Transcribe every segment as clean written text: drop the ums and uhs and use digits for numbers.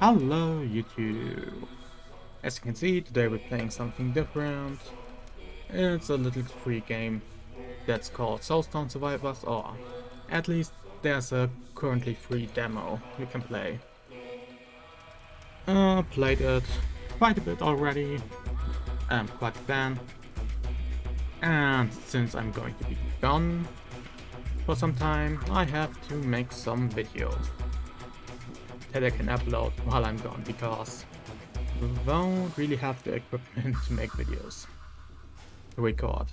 Hello YouTube! As you can see, today we're playing something different. It's a little free game that's called Soulstone Survivors, or at least there's a currently free demo you can play. Played it quite a bit already. I'm quite a fan. And since I'm going to be gone for some time, I have to make some videos that I can upload while I'm gone, because we won't really have the equipment to make videos to record.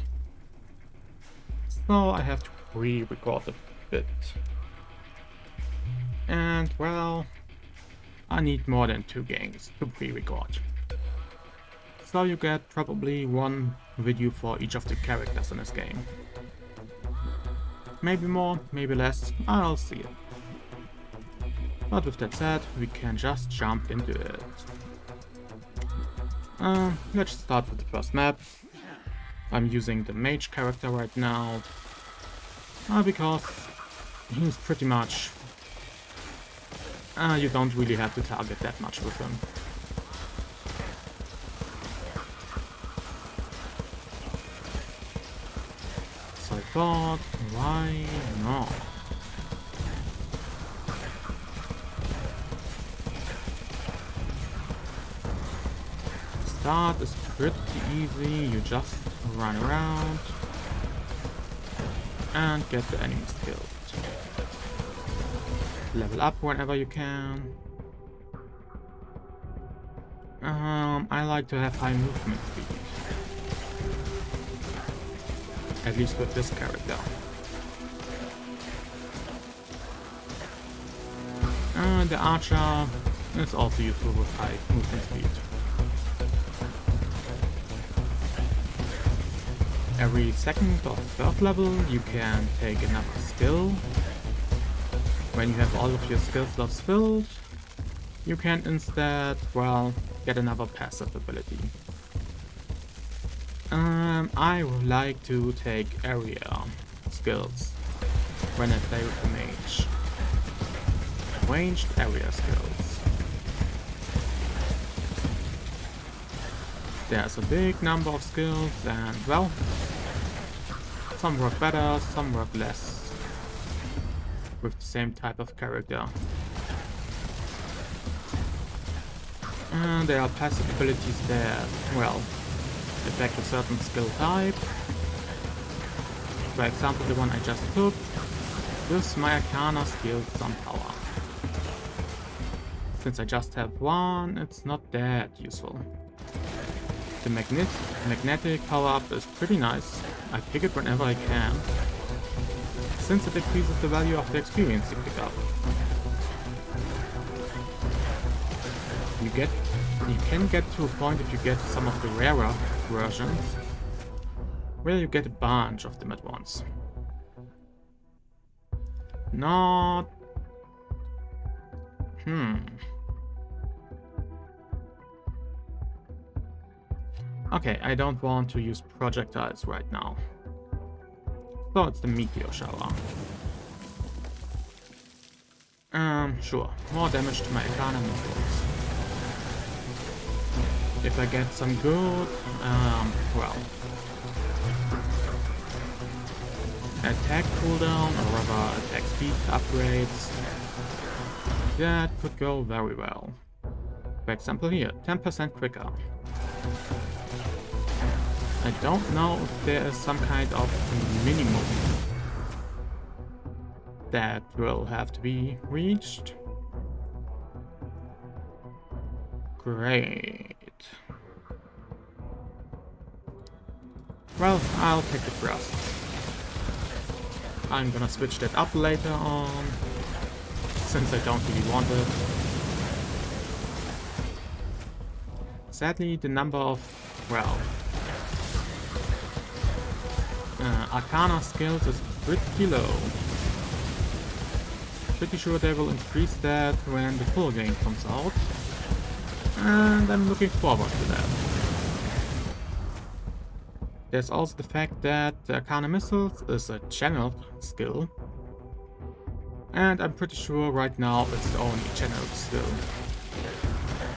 So I have to pre-record a bit. And well, I need more than 2 games to pre-record. So you get probably 1 video for each of the characters in this game. Maybe more, maybe less, I'll see it. But with that said, we can just jump into it. Let's start with the first map. I'm using the Mage character right now, because he's pretty much... you don't really have to target that much with him. So I thought, why not? Start is pretty easy, you just run around and get the enemies killed. Level up whenever you can. I like to have high movement speed. At least with this character. The archer is also useful with high movement speed. Every second or third level you can take another skill. When you have all of your skill slots filled, you can instead, well, get another passive ability. I would like to take area skills when I play with the Mage. Ranged area skills. There's a big number of skills and, well, some work better, some work less with the same type of character. And there are passive abilities that, well, affect a certain skill type. For example, the one I just took gives my Arcana skill some power. Since I just have one, it's not that useful. The magnetic power-up is pretty nice. I pick it whenever I can, since it increases the value of the experience you pick up. You can get to a point if you get some of the rarer versions, where you get a bunch of them at once. Not... Okay, I don't want to use projectiles right now. So it's the Meteor shower. Sure, more damage to my Arcana missiles. If I get some good, well, attack cooldown, or rather attack speed upgrades, that could go very well. For example here, 10% quicker. I don't know if there is some kind of minimum that will have to be reached. Great. Well, I'll take the thrust. I'm gonna switch that up later on, since I don't really want it. Sadly, the number of, well, Arcana skills is pretty low. Pretty sure they will increase that when the full game comes out, and I'm looking forward to that. There's also the fact that the Arcana missiles is a channeled skill, and I'm pretty sure right now it's the only channeled skill.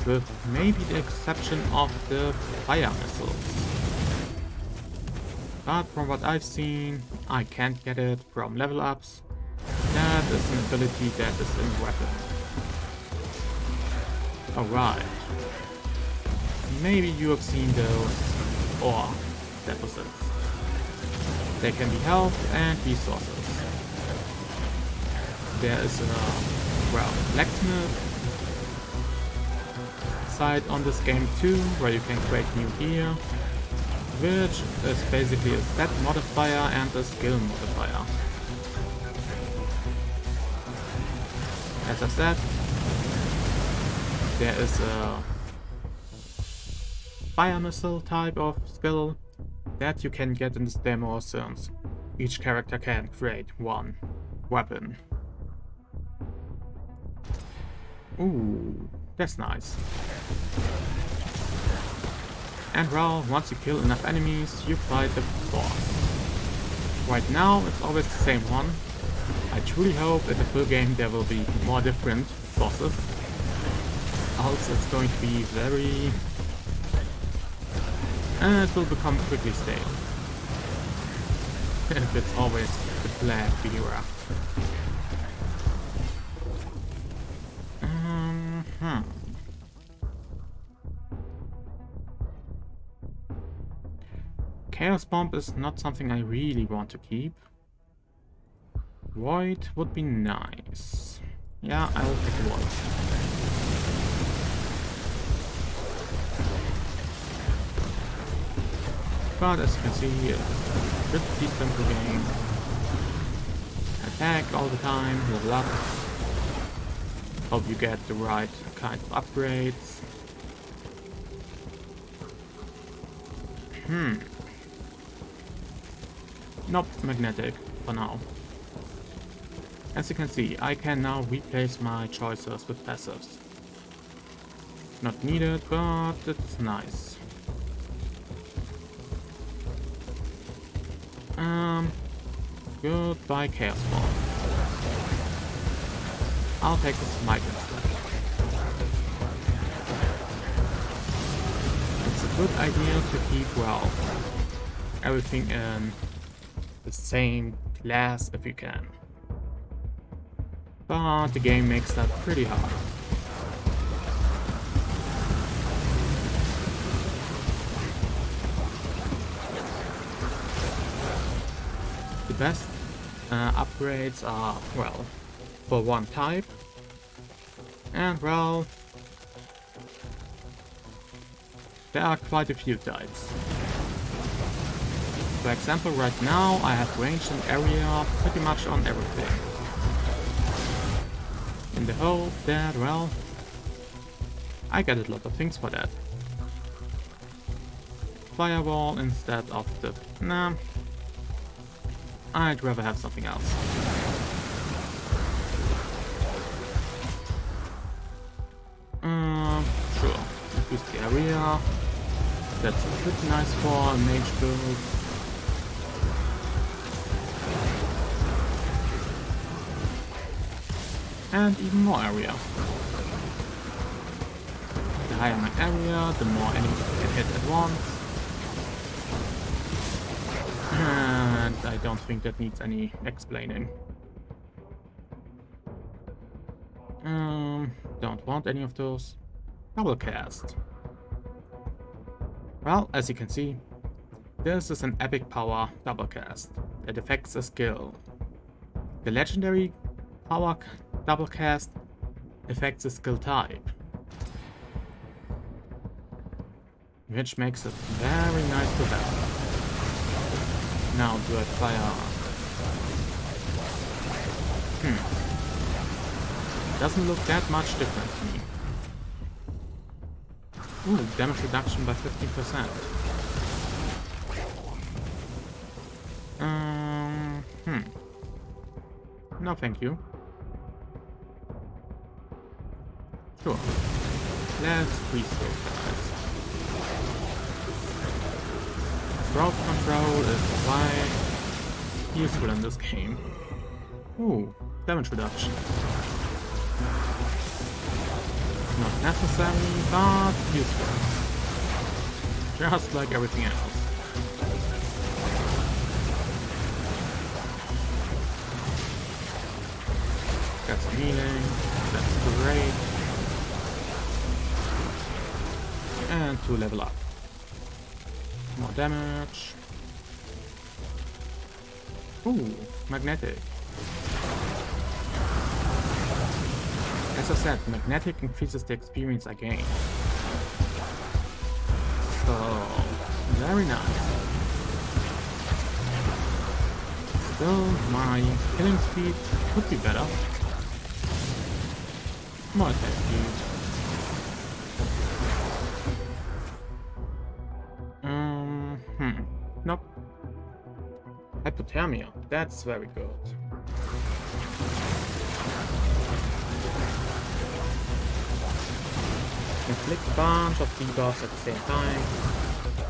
with maybe the exception of the fire missiles. But from what I've seen, I can't get it from level ups. That is an ability that is in weapon. Alright. Maybe you have seen those ore deposits. They can be health and resources. There is a, well, blacksmith side on this game too, where you can create new gear, which is basically a stat modifier and a skill modifier. As I said, there is a fire missile type of skill that you can get in this demo since each character can create one weapon. Ooh, that's nice. And well, once you kill enough enemies, you fight the boss. Right now, it's always the same one. I truly hope in the full game there will be more different bosses. Else it's going to be very... and it will become quickly stale. If it's always the black era. Chaos Bomb is not something I really want to keep. Void would be nice. Yeah, I will pick Void. But as you can see, it's a pretty simple game. Attack all the time, level up. Hope you get the right kind of upgrades. Nope, magnetic for now. As you can see, I can now replace my choices with passives. Not needed, but it's nice. Goodbye Chaos Ball. I'll take the Smite instead. It's a good idea to keep, well, everything in the same class if you can. But the game makes that pretty hard. The best upgrades are, well, for one type, and well, there are quite a few types. For example, right now I have range and area pretty much on everything. In the hope that, well, I get a lot of things for that. Firewall instead of the... nah, I'd rather have something else. Sure, increase the area. That's pretty nice for a mage build. And even more area. The higher my area, the more enemies I can hit at once. And I don't think that needs any explaining. Don't want any of those. Double cast. Well, as you can see, this is an epic power double cast that affects a skill. The legendary power double cast affects a skill type, which makes it very nice to have. Now do I fire? Doesn't look that much different to me. Ooh, damage reduction by 15%. No thank you. Sure. Let's freeze those guys. Crowd control is quite useful in this game. Ooh, damage reduction. Not necessary, but useful. Just like everything else. Got some healing, that's great. And to level up. More damage. Ooh, magnetic. As I said, magnetic increases the experience I gain. So, very nice. Still, my killing speed could be better. More attack speed. Nope. Hypothermia. That's very good. Inflict a bunch of debuffs at the same time,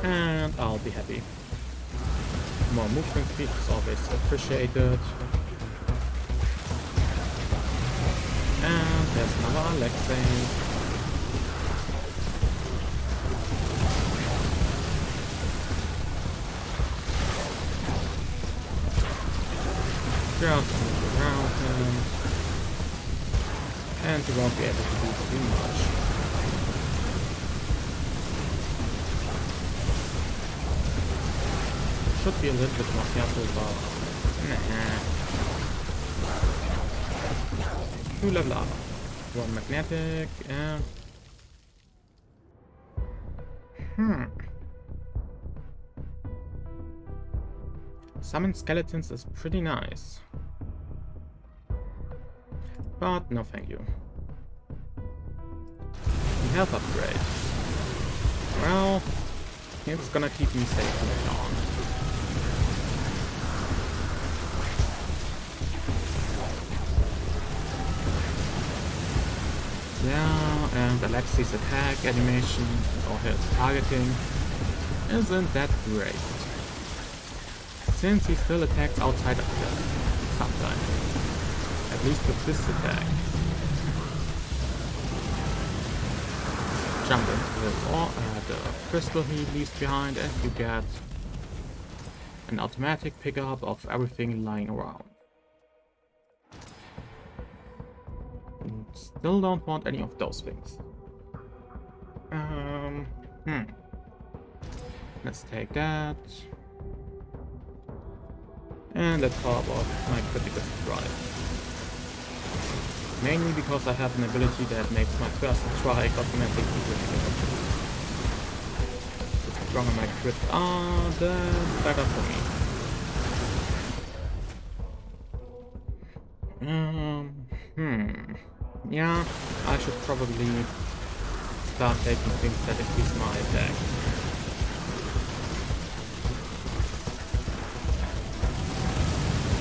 and I'll be happy. More movement speed is always appreciated. And there's another leg save. Just move around him, and he won't be able to do too much. Should be a little bit more careful, but nah. 2 level up. 1 magnetic, and Summon skeletons is pretty nice. But no thank you. Health upgrade. Well, it's gonna keep me safe later on. Yeah, and Alexi's attack animation, or his targeting, isn't that great. Since he still attacks outside of them, sometimes. At least with this attack. Jump into the crystal he leaves behind, and you get an automatic pickup of everything lying around. And still don't want any of those things. Let's take that. And let's power up my critical strike. Mainly because I have an ability that makes my first strike automatically critical. The stronger my crits are, the better for me. Yeah, I should probably start taking things that increase my attack.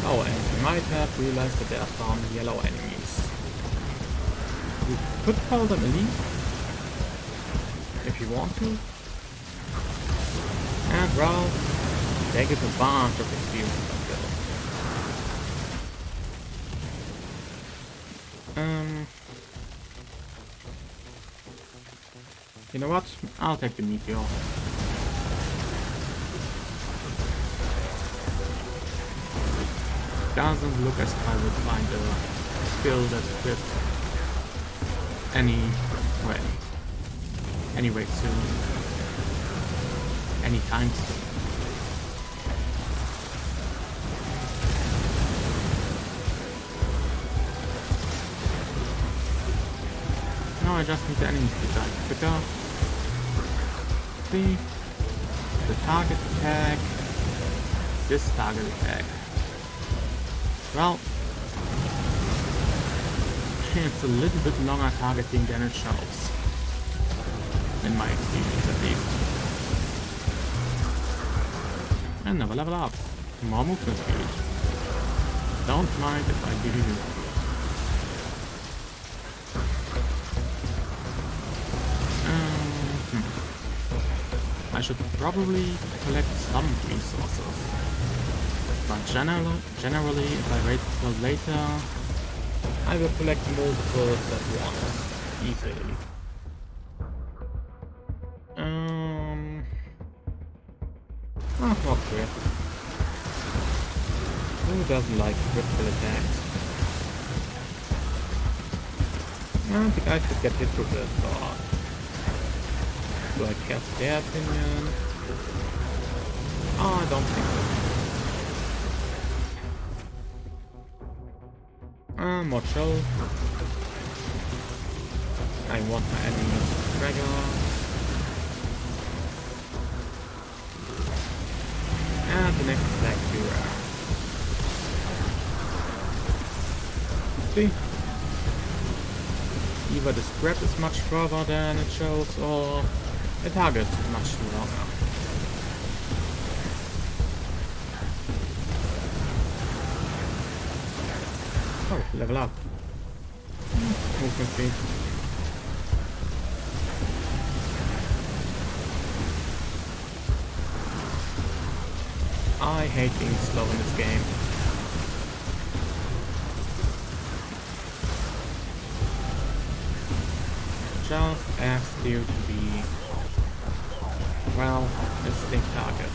Oh, and you might have realized that there are some yellow enemies. You could call them elite, if you want to. And well, they give a bunch of experience until. You know what? I'll take the Meteor. Doesn't look as if I would find a skill that fits anyway soon. Anytime soon. Now I just need the enemies to die quicker. See? The target attack. This target attack. Well, it's a little bit longer targeting than it shows. In my experience, at least. And never level up. More movement speed. Don't mind if I do. I should probably collect some resources. But generally, if I wait till later, I will collect multiples at once, easily. Oh, not crit. Who doesn't like critical attacks? I think I could get hit with it, but do I care for their opinion? Oh, I don't think so. More chill. I want my enemies to trigger. And the next attack here. See? Either the spread is much further than it shows, or the target is much longer. Oh, level up. Movement speed. I hate being slow in this game. Just ask you to be, well, a distinct target.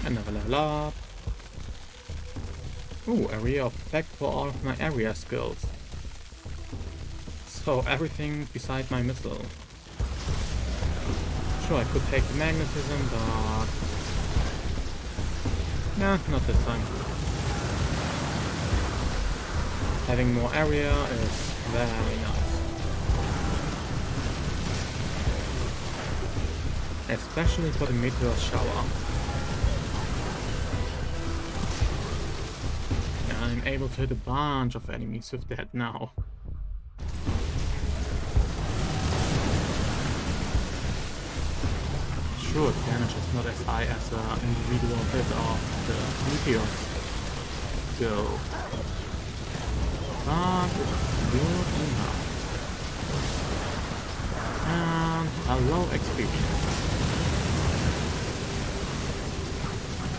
Another level up. Ooh, area of effect for all of my area skills. So everything beside my missile. Sure, I could take the magnetism, but nah, not this time. Having more area is very nice. Especially for the Meteor shower. I'm able to hit a bunch of enemies with that now. Sure, the damage is not as high as an individual hit of the Meteors go, but it's good enough. And a low XP.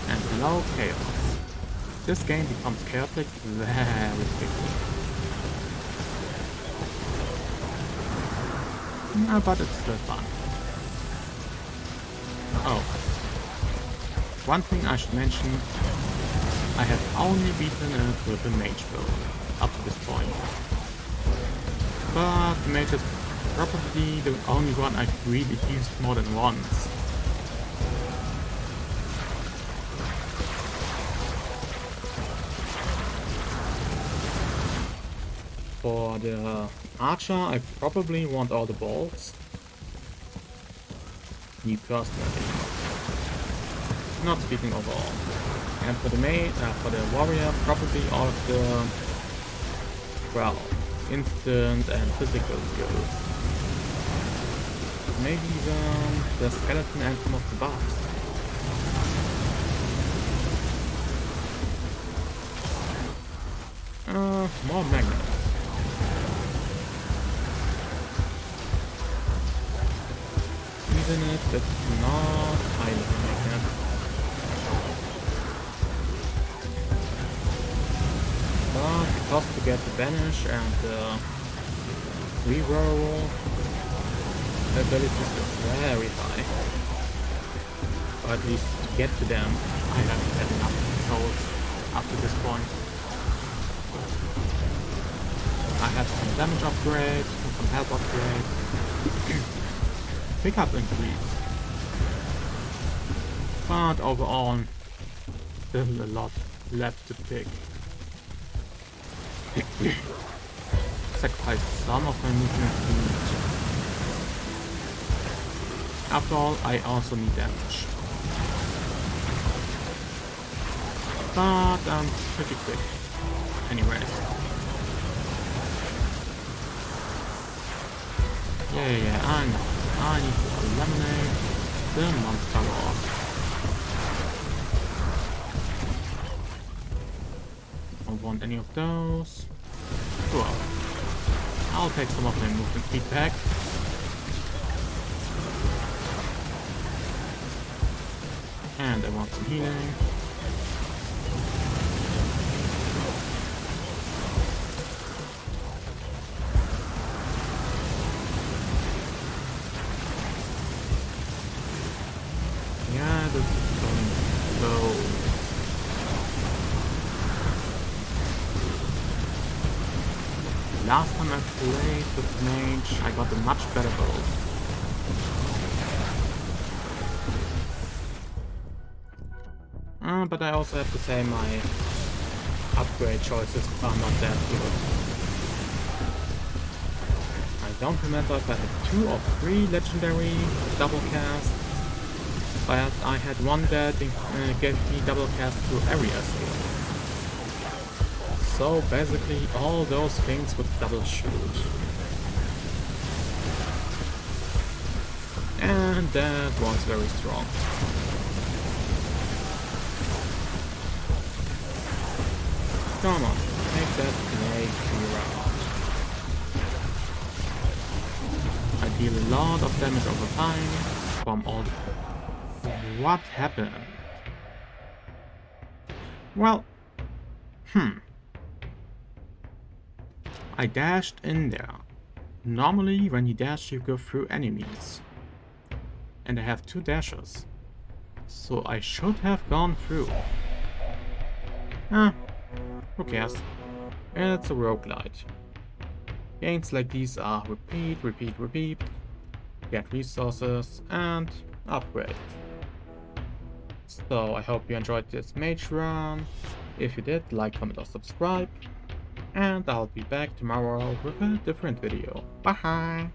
And hello chaos. This game becomes chaotic very quickly. But it's still fun. Oh. One thing I should mention, I have only beaten it with a Mage build up to this point. But the Mage is probably the only one I've really used more than once. For the Archer, I probably want all the bolts. Me personally. Not speaking overall. And for the for the warrior, probably all of the, well, instant and physical skills. Maybe even the skeleton and some of the buffs. More magnets. Even if it's not highly magnet. But the cost to get the banish and the reroll abilities is very high. Or at least to get to them, I haven't had enough souls up to this point. I have some damage upgrade, some health upgrade. Pickup increase. But overall, still a lot left to pick. Sacrifice some of my movement speed. After all, I also need damage. But I'm pretty quick. Anyways. Yeah, I know. I need to eliminate the monster lord. Don't want any of those. Cool. I'll take some of my movement speed back. And I want some healing. last time I played with Mage, I got a much better build. But I also have to say my upgrade choices are not that good. I don't remember if I had 2 or 3 legendary double casts, but I had one that gave me double cast through area skill. So basically all those things with double shoot. And that was very strong. Come on, make that snake clear out. I deal a lot of damage over time from all the... What happened? Well, I dashed in there. Normally, when you dash, you go through enemies. And I have 2 dashes. So I should have gone through. Who cares? It's a roguelite. Games like these are repeat, repeat, repeat. Get resources and upgrade. So I hope you enjoyed this mage run. If you did, like, comment or subscribe. And I'll be back tomorrow with a different video. Bye!